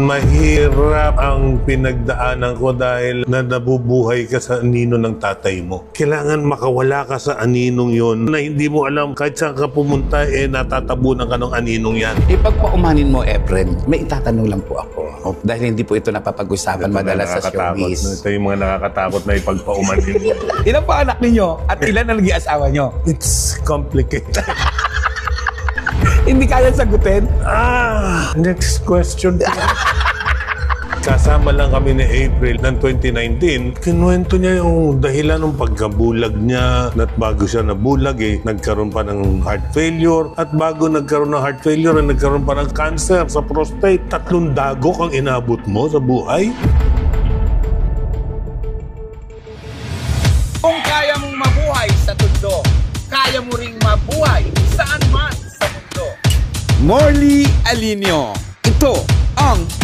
Mahirap ang pinagdaanan ko dahil nabubuhay ka sa anino ng tatay mo. Kailangan makawala ka sa aninong yon na hindi mo alam kahit saan ka pumunta, natatabunan ka ng aninong yan. Ipagpaumanin mo, Efren, may itatanong lang po ako. Dahil hindi po ito napapag-usapan madalas sa showbiz. Ito yung mga nakakatakot na ipagpaumanin mo. Ilan pa anak ninyo at ilan ang naging asawa nyo? It's complicated. Hindi kaya sagutin? Next question. Kasama lang kami ni April ng 2019. Kinuwento niya yung dahilan ng pagkabulag niya. At bago siya nabulag, nagkaroon pa ng heart failure. At bago nagkaroon ng heart failure, nagkaroon pa ng cancer sa prostate. 3 dagok ang inabot mo sa buhay. Kung kaya mong mabuhay sa tundo, kaya mo ring mabuhay saan man sa mundo. Morley Alinio. Ito ang